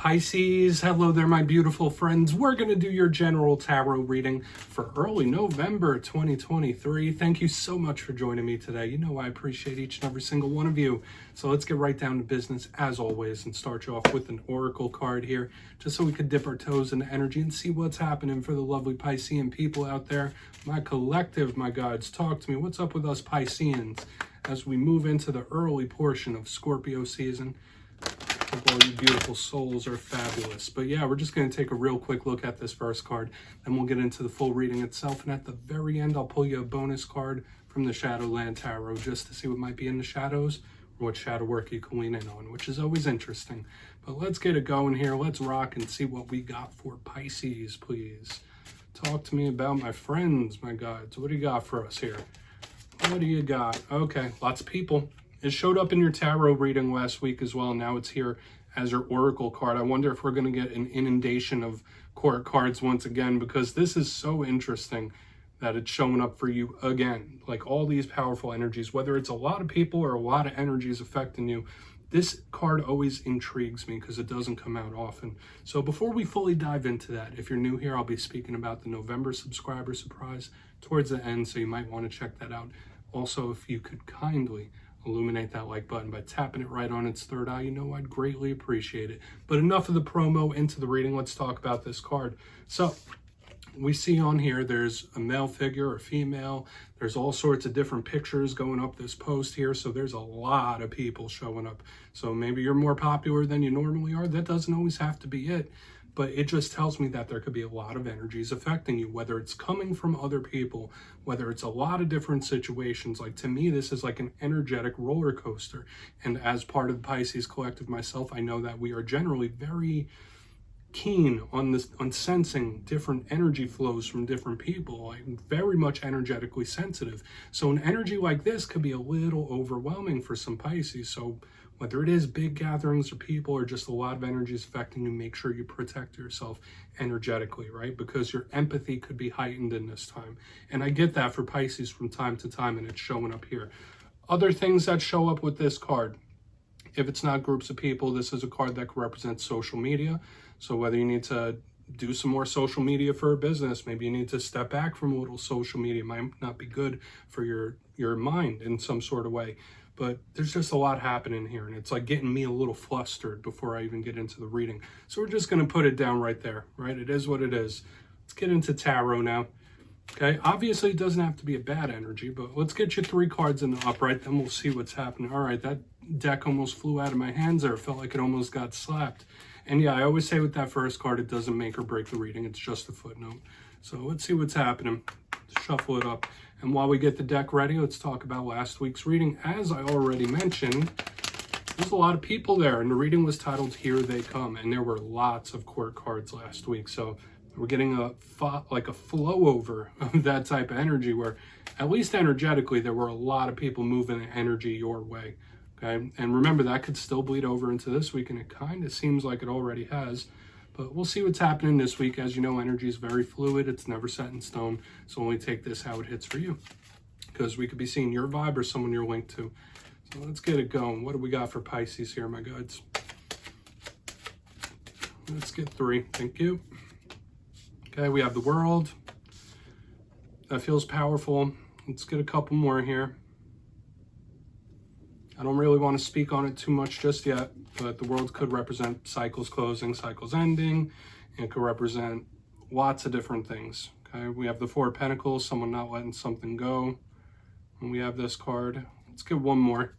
Pisces, hello there, my beautiful friends. We're going to do your general tarot reading for early November 2023. Thank you so much for joining me today. You know I appreciate each and every single one of you. So let's get right down to business as always and start you off with an oracle card here, just so we could dip our toes in the energy and see what's happening for the lovely Piscean people out there. My collective, my guides, talk to me. What's up with us Pisceans as we move into the early portion of Scorpio season? Hope all you beautiful souls are fabulous. But yeah, we're just going to take a real quick look at this first card, then we'll get into the full reading itself, and at the very end I'll pull you a bonus card from the Shadowland Tarot just to see what might be in the shadows or what shadow work you can lean in on, which is always interesting. But let's get it going here. Let's rock and see what we got for Pisces, please. Talk to me about my friends, my guides. What do you got for us here? What do you got? Okay, lots of people. It showed up in your tarot reading last week as well. Now it's here as your oracle card. I wonder if we're going to get an inundation of court cards once again, because this is so interesting that it's showing up for you again. Like all these powerful energies, whether it's a lot of people or a lot of energies affecting you, this card always intrigues me because it doesn't come out often. So before we fully dive into that, if you're new here, I'll be speaking about the November subscriber surprise towards the end, so you might want to check that out. Also, if you could kindly illuminate that like button by tapping it right on its third eye, you know I'd greatly appreciate it. But enough of the promo, into the reading. Let's talk about this card. So we see on here there's a male figure or female. There's all sorts of different pictures going up this post here, so there's a lot of people showing up. So maybe you're more popular than you normally are. That doesn't always have to be it, but it just tells me that there could be a lot of energies affecting you, whether it's coming from other people, whether it's a lot of different situations. Like, to me, this is like an energetic roller coaster. And as part of the Pisces collective myself, I know that we are generally very keen on sensing different energy flows from different people, like very much energetically sensitive. So an energy like this could be a little overwhelming for some Pisces. So whether it is big gatherings of people or just a lot of energies affecting you, make sure you protect yourself energetically, right? Because your empathy could be heightened in this time. And I get that for Pisces from time to time, and it's showing up here. Other things that show up with this card, if it's not groups of people, this is a card that represents social media. So whether you need to do some more social media for a business, maybe you need to step back from a little social media. It might not be good for your mind in some sort of way. But there's just a lot happening here, and it's like getting me a little flustered before I even get into the reading. So we're just going to put it down right there, right? It is what it is. Let's get into tarot now. Okay, obviously it doesn't have to be a bad energy, but let's get you 3 cards in the upright, then we'll see what's happening. All right, that deck almost flew out of my hands there. It felt like it almost got slapped. And yeah, I always say with that first card, it doesn't make or break the reading. It's just a footnote. So let's see what's happening. Shuffle it up. And while we get the deck ready, let's talk about last week's reading. As I already mentioned, there's a lot of people there, and the reading was titled Here They Come, and there were lots of court cards last week. So we're getting a flow over of that type of energy where, at least energetically, there were a lot of people moving energy your way. Okay, and remember, that could still bleed over into this week, and it kind of seems like it already has. But we'll see what's happening this week. As you know, energy is very fluid. It's never set in stone. So only take this how it hits for you, because we could be seeing your vibe or someone you're linked to. So let's get it going. What do we got for Pisces here, my guides? Let's get 3. Thank you. Okay, we have the World. That feels powerful. Let's get a couple more here. I don't really want to speak on it too much just yet, but the World could represent cycles closing, cycles ending, and it could represent lots of different things. Okay, we have the 4 of Pentacles, someone not letting something go. And we have this card. Let's get one more,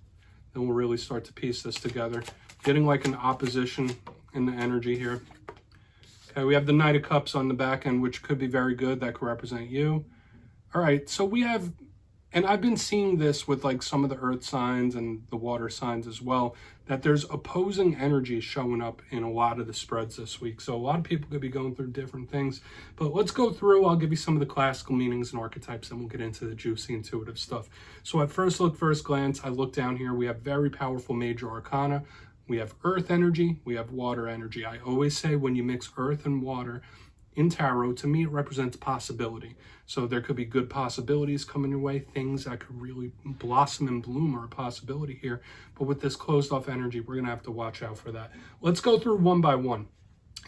then we'll really start to piece this together. Getting like an opposition in the energy here. Okay, we have the Knight of Cups on the back end, which could be very good. That could represent you. All right, so we have, and I've been seeing this with like some of the earth signs and the water signs as well, that there's opposing energy showing up in a lot of the spreads this week. So a lot of people could be going through different things, but let's go through. I'll give you some of the classical meanings and archetypes, and we'll get into the juicy intuitive stuff. So at first glance, I look down here, we have very powerful major arcana. We have earth energy, we have water energy. I always say when you mix earth and water, in tarot, to me, it represents possibility. So there could be good possibilities coming your way, things that could really blossom and bloom are a possibility here. But with this closed off energy, we're going to have to watch out for that. Let's go through one by one.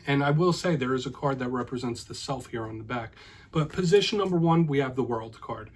And I will say there is a card that represents the self here on the back. But position number one, we have the World card.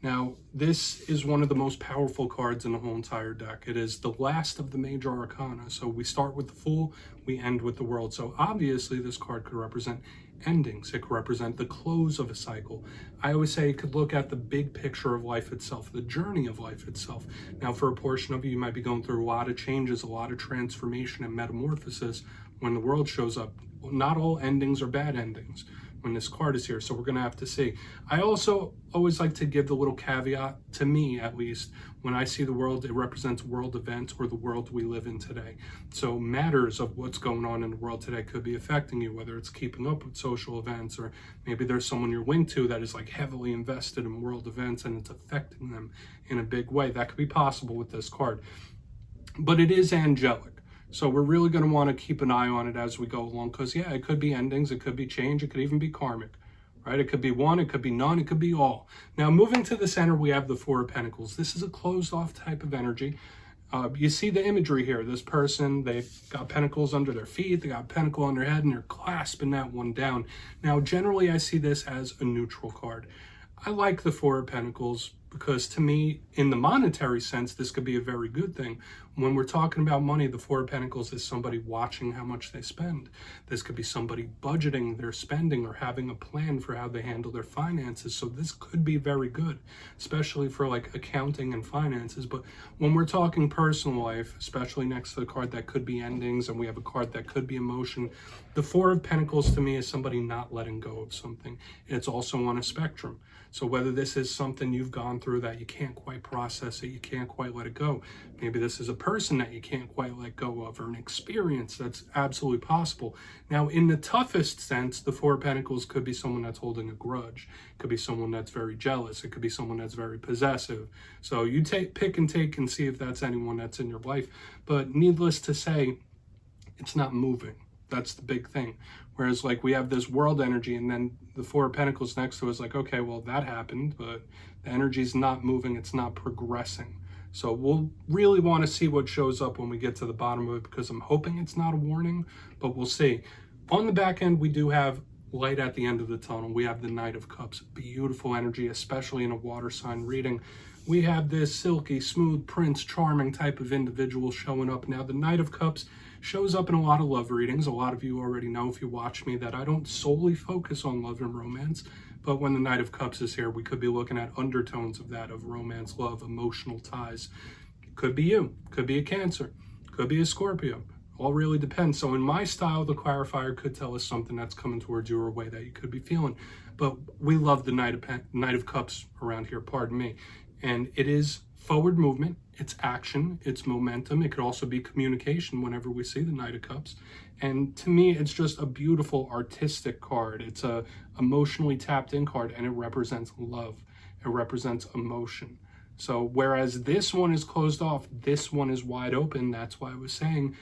Now, this is one of the most powerful cards in the whole entire deck. It is the last of the major arcana. So we start with the Fool, we end with the World. So obviously this card could represent endings. It could represent the close of a cycle. I always say it could look at the big picture of life itself, the journey of life itself. Now, for a portion of you might be going through a lot of changes, a lot of transformation and metamorphosis when the World shows up. Not all endings are bad endings when this card is here, so we're going to have to see. I also always like to give the little caveat, to me at least, when I see the World, it represents world events or the world we live in today. So matters of what's going on in the world today could be affecting you, whether it's keeping up with social events, or maybe there's someone you're linked to that is like heavily invested in world events and it's affecting them in a big way. That could be possible with this card. But it is angelic. So we're really going to want to keep an eye on it as we go along, because yeah, it could be endings, it could be change, it could even be karmic, right? It could be one, it could be none, it could be all. Now, moving to the center, we have the Four of Pentacles. This is a closed off type of energy. You see the imagery here. This person, they've got pentacles under their feet, they got a pentacle on their head, and they're clasping that one down. Now, generally, I see this as a neutral card. I like the Four of Pentacles because, to me, in the monetary sense, this could be a very good thing. When we're talking about money, the Four of Pentacles is somebody watching how much they spend. This could be somebody budgeting their spending or having a plan for how they handle their finances. So this could be very good, especially for like accounting and finances. But when we're talking personal life, especially next to the card that could be endings, and we have a card that could be emotion, the Four of Pentacles to me is somebody not letting go of something. It's also on a spectrum. So whether this is something you've gone through that you can't quite process it, you can't quite let it go. Maybe this is a person that you can't quite let go of, or an experience that's absolutely possible. Now, in the toughest sense, the Four of Pentacles could be someone that's holding a grudge. It could be someone that's very jealous. It could be someone that's very possessive. So you pick and take and see if that's anyone that's in your life. But needless to say, it's not moving. That's the big thing. Whereas like we have this world energy, and then the Four of Pentacles next to us, like, okay, well, that happened, but the energy's not moving, it's not progressing. So we'll really want to see what shows up when we get to the bottom of it, because I'm hoping it's not a warning, but we'll see. On the back end, we do have light at the end of the tunnel. We have the Knight of Cups, beautiful energy, especially in a water sign reading. We have this silky, smooth, prince, charming type of individual showing up. Now, the Knight of Cups shows up in a lot of love readings. A lot of you already know, if you watch me, that I don't solely focus on love and romance. But when the Knight of Cups is here, we could be looking at undertones of that, of romance, love, emotional ties. Could be you, could be a Cancer, could be a Scorpio. All really depends. So in my style, the clarifier could tell us something that's coming towards you or a way that you could be feeling. But we love the Knight of Cups around here, pardon me. And it is forward movement, it's action, it's momentum. It could also be communication whenever we see the Knight of Cups. And to me, it's just a beautiful artistic card. It's a emotionally tapped in card, and it represents love. It represents emotion. So whereas this one is closed off, this one is wide open. That's why I was saying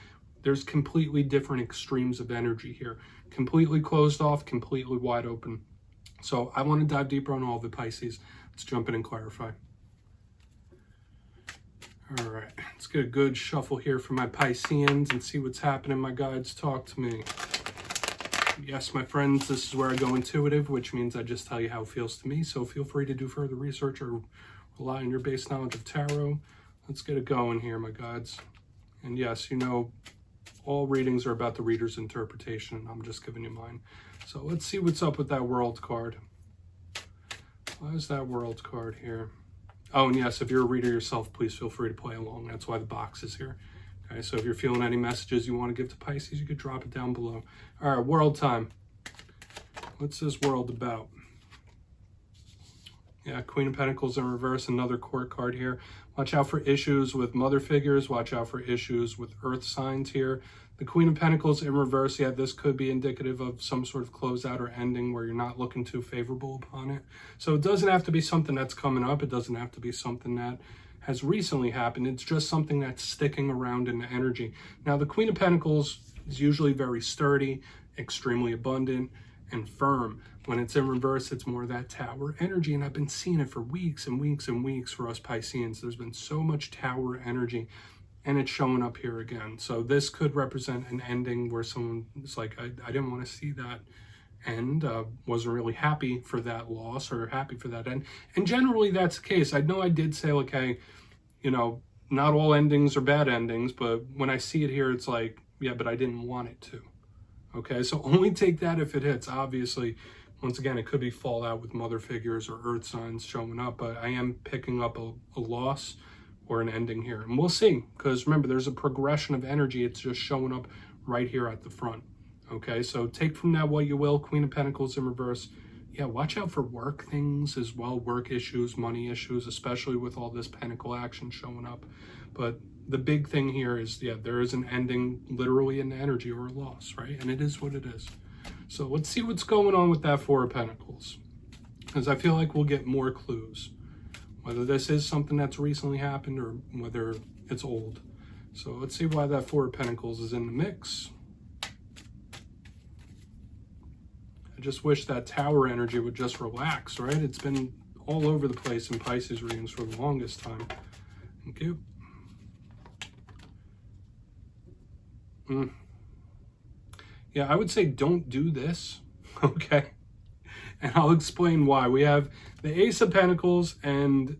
there's completely different extremes of energy here. Completely closed off, completely wide open. So I want to dive deeper on all of it, Pisces. Let's jump in and clarify. All right, let's get a good shuffle here for my Pisceans and see what's happening. My guides, talk to me. Yes, my friends, this is where I go intuitive, which means I just tell you how it feels to me. So feel free to do further research or rely on your base knowledge of tarot. Let's get it going here, my guides. And yes, you know, all readings are about the reader's interpretation. I'm just giving you mine. So let's see what's up with that World card. Why is that World card here? Oh, and yes, if you're a reader yourself, please feel free to play along. That's why the box is here. Okay, so if you're feeling any messages you want to give to Pisces, you could drop it down below. All right, World time. What's this World about? Yeah, Queen of Pentacles in reverse, another court card here. Watch out for issues with mother figures. Watch out for issues with earth signs here. The Queen of Pentacles in reverse, yeah, this could be indicative of some sort of closeout or ending where you're not looking too favorable upon it. So it doesn't have to be something that's coming up. It doesn't have to be something that has recently happened. It's just something that's sticking around in the energy. Now, the Queen of Pentacles is usually very sturdy, extremely abundant, and firm. When it's in reverse, it's more of that Tower energy, and I've been seeing it for weeks and weeks and weeks for us Pisceans. There's been so much Tower energy, and it's showing up here again. So this could represent an ending where someone is like, I didn't want to see that end, wasn't really happy for that loss or happy for that end. And generally that's the case. I know I did say, like, hey, you know, not all endings are bad endings, but when I see it here, it's like, yeah, but I didn't want it to. Okay, so only take that if it hits. Obviously, once again, it could be fallout with mother figures or earth signs showing up, but I am picking up a loss or an ending here. And we'll see, because remember, there's a progression of energy. It's just showing up right here at the front. Okay, so take from that what you will. Queen of Pentacles in reverse. Yeah, watch out for work things as well, work issues, money issues, especially with all this pentacle action showing up. But the big thing here is, yeah, there is an ending, literally an energy or a loss, right? And it is what it is. So let's see what's going on with that Four of Pentacles, because I feel like we'll get more clues, whether this is something that's recently happened or whether it's old. So let's see why that Four of Pentacles is in the mix. I just wish that Tower energy would just relax, right? It's been all over the place in Pisces readings for the longest time. Thank you. Yeah, I would say don't do this, okay? And I'll explain why. We have the Ace of Pentacles, and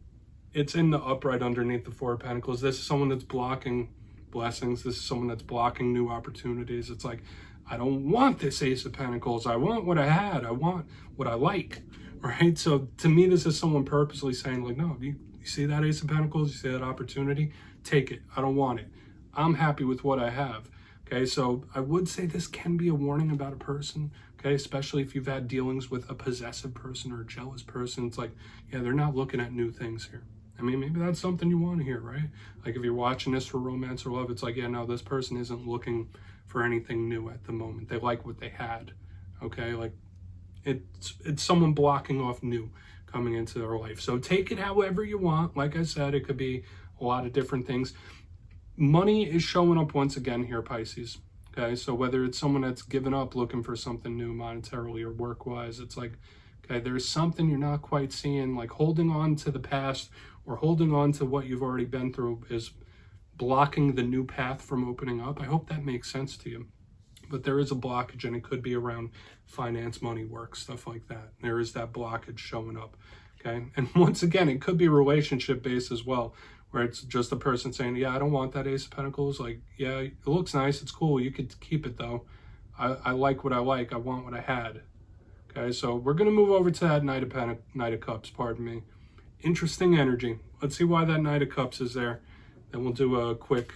it's in the upright underneath the Four of Pentacles. This is someone that's blocking blessings. This is someone that's blocking new opportunities. It's like, I don't want this Ace of Pentacles. I want what I had. I want what I like, right? So to me, this is someone purposely saying, like, no, you see that Ace of Pentacles? You see that opportunity? Take it. I don't want it. I'm happy with what I have. Okay, so I would say this can be a warning about a person, okay, especially if you've had dealings with a possessive person or a jealous person. It's like, yeah, they're not looking at new things here. I mean, maybe that's something you want to hear, right? Like if you're watching this for romance or love, it's like, yeah, no, this person isn't looking for anything new at the moment. They like what they had, okay? Like it's someone blocking off new coming into their life. So take it however you want. Like I said, it could be a lot of different things. Money is showing up once again here, Pisces. Okay, so whether it's someone that's given up looking for something new monetarily or work-wise, it's like, okay, there's something you're not quite seeing, like holding on to the past or holding on to what you've already been through is blocking the new path from opening up. I hope that makes sense to you. But there is a blockage, and it could be around finance, money, work, stuff like that. There is that blockage showing up, okay? And once again, it could be relationship-based as well, where it's just a person saying, yeah, I don't want that Ace of Pentacles. Like, yeah, it looks nice. It's cool. You could keep it, though. I like what I like. I want what I had. Okay, so we're going to move over to that Knight of Cups, pardon me. Interesting energy. Let's see why that Knight of Cups is there. Then we'll do a quick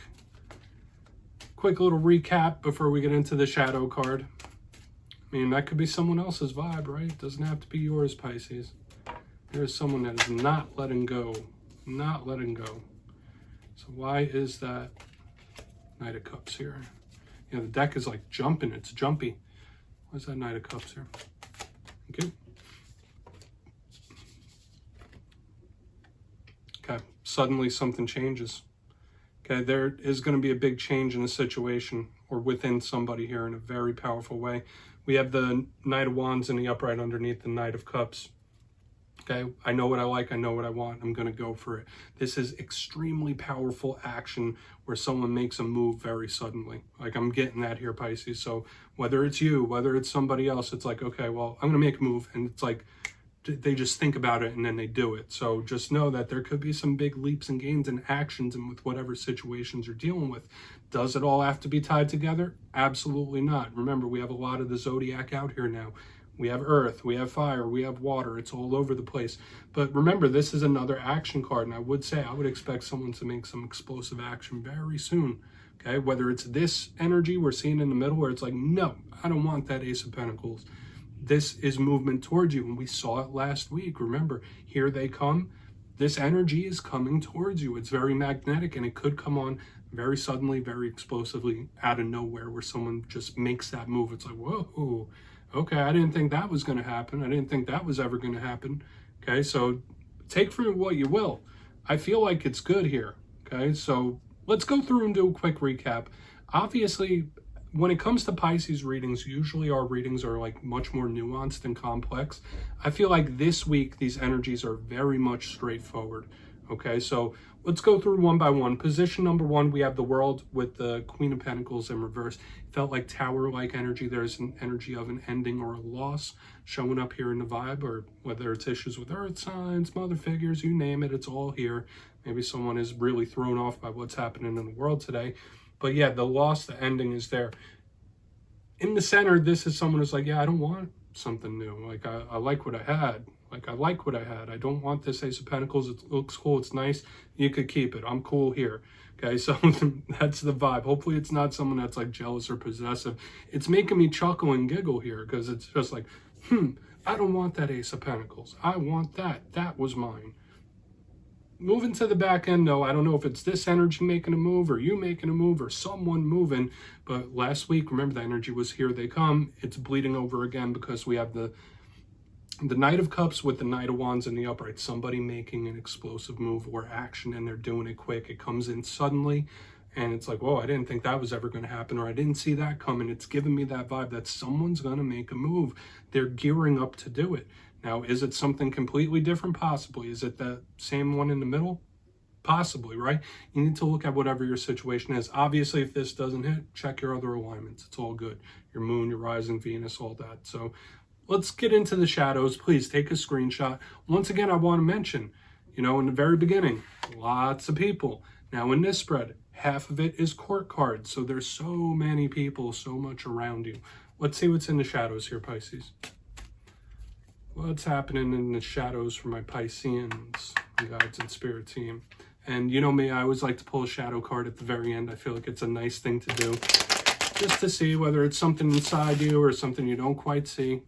little recap before we get into the shadow card. I mean, that could be someone else's vibe, right? It doesn't have to be yours, Pisces. There's someone that is not letting go. Not letting go. So why is that Knight of Cups here? Yeah, the deck is like jumping. It's jumpy. Where's that Knight of Cups here? Okay. Okay, suddenly something changes. Okay, there is going to be a big change in a situation or within somebody here in a very powerful way. We have the Knight of Wands in the upright underneath the Knight of Cups. Okay, I know what I like, I know what I want, I'm going to go for it. This is extremely powerful action where someone makes a move very suddenly. Like I'm getting that here, Pisces. So whether it's you, whether it's somebody else, it's like, okay, well, I'm going to make a move. And it's like, they just think about it and then they do it. So just know that there could be some big leaps and gains and actions and with whatever situations you're dealing with. Does it all have to be tied together? Absolutely not. Remember, we have a lot of the zodiac out here now. We have earth, we have fire, we have water. It's all over the place. But remember, this is another action card. And I would say I would expect someone to make some explosive action very soon. Okay, whether it's this energy we're seeing in the middle where it's like, no, I don't want that Ace of Pentacles. This is movement towards you. And we saw it last week. Remember, here they come. This energy is coming towards you. It's very magnetic, and it could come on very suddenly, very explosively out of nowhere where someone just makes that move. It's like, whoa. Okay, I didn't think that was going to happen. I didn't think that was ever going to happen. Okay, so take from what you will. I feel like it's good here. Okay, so let's go through and do a quick recap. Obviously, when it comes to Pisces readings, usually our readings are like much more nuanced and complex. I feel like this week, these energies are very much straightforward. Okay, so let's go through one by one. Position number one, we have the World with the Queen of Pentacles in reverse. Felt like tower-like energy. There's an energy of an ending or a loss showing up here in the vibe, or whether it's issues with earth signs, mother figures, you name it, it's all here. Maybe someone is really thrown off by what's happening in the world today. But yeah, the loss, the ending is there. In the center, this is someone who's like, yeah, I don't want something new. Like, I like what I had. Like, I like what I had. I don't want this Ace of Pentacles. It looks cool. It's nice. You could keep it. I'm cool here. Okay, so that's the vibe. Hopefully it's not someone that's like jealous or possessive. It's making me chuckle and giggle here because it's just like, I don't want that Ace of Pentacles. I want that. That was mine. Moving to the back end, though, I don't know if it's this energy making a move or you making a move or someone moving. But last week, remember, the energy was here they come. It's bleeding over again because we have the Knight of Cups with the Knight of Wands in the upright. Somebody making an explosive move or action, and they're doing it quick. It comes in suddenly, and it's like, whoa, I didn't think that was ever going to happen, or I didn't see that coming. It's giving me that vibe that someone's going to make a move. They're gearing up to do it. Now, is it something completely different? Possibly. Is it the same one in the middle? Possibly, right? You need to look at whatever your situation is. Obviously, if this doesn't hit, check your other alignments. It's all good. Your moon, your rising, Venus, all that. So let's get into the shadows. Please take a screenshot. Once again, I want to mention, in the very beginning, lots of people. Now, in this spread, half of it is court cards. So there's so many people, so much around you. Let's see what's in the shadows here, Pisces. What's happening in the shadows for my Pisceans, guides and spirit team? And you know me, I always like to pull a shadow card at the very end. I feel like it's a nice thing to do, just to see whether it's something inside you or something you don't quite see.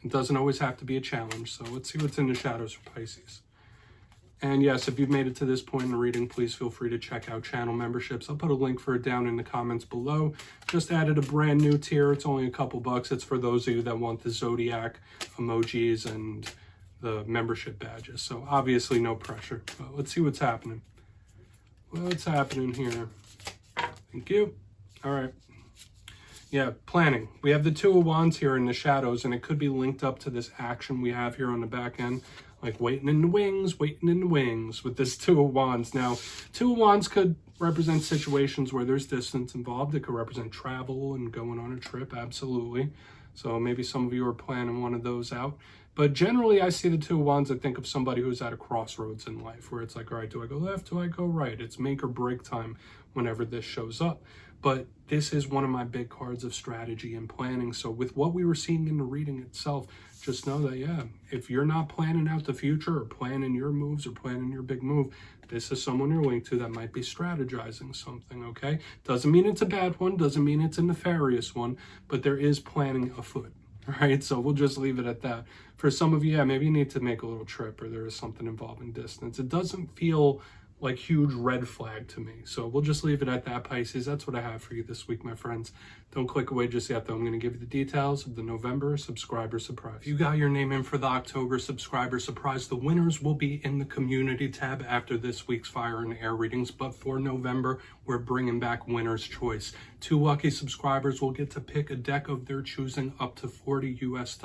It doesn't always have to be a challenge. So let's see what's in the shadows for Pisces. And yes, if you've made it to this point in the reading, please feel free to check out channel memberships. I'll put a link for it down in the comments below. Just added a brand new tier. It's only a couple bucks. It's for those of you that want the Zodiac emojis and the membership badges. So obviously no pressure, but let's see what's happening. What's happening here? Thank you. All right. Yeah, planning. We have the Two of Wands here in the shadows, and it could be linked up to this action we have here on the back end. Like waiting in the wings with this Two of Wands. Now, Two of Wands could represent situations where there's distance involved. It could represent travel and going on a trip, absolutely. So maybe some of you are planning one of those out. But generally, I see the Two of Wands, I think of somebody who's at a crossroads in life, where it's like, all right, do I go left, do I go right? It's make or break time whenever this shows up. But this is one of my big cards of strategy and planning. So with what we were seeing in the reading itself, just know that, yeah, if you're not planning out the future or planning your moves or planning your big move, this is someone you're linked to that might be strategizing something, okay? Doesn't mean it's a bad one, doesn't mean it's a nefarious one, but there is planning afoot, right? So we'll just leave it at that. For some of you, yeah, maybe you need to make a little trip or there is something involving distance. It doesn't feel like huge red flag to me. So we'll just leave it at that, Pisces. That's what I have for you this week, my friends. Don't click away just yet, though. I'm going to give you the details of the November subscriber surprise. If you got your name in for the October subscriber surprise, the winners will be in the community tab after this week's fire and air readings. But for November, we're bringing back winner's choice. 2 lucky subscribers will get to pick a deck of their choosing up to $40 US.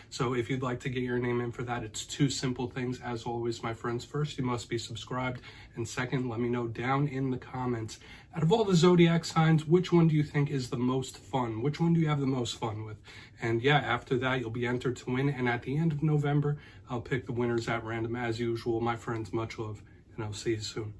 So if you'd like to get your name in for that, it's 2 simple things. As always, my friends, first, you must be subscribed. And second, let me know down in the comments, out of all the zodiac signs, which one do you think is the most fun? Which one do you have the most fun with? And yeah, after that, you'll be entered to win. And at the end of November, I'll pick the winners at random as usual. My friends, much love, and I'll see you soon.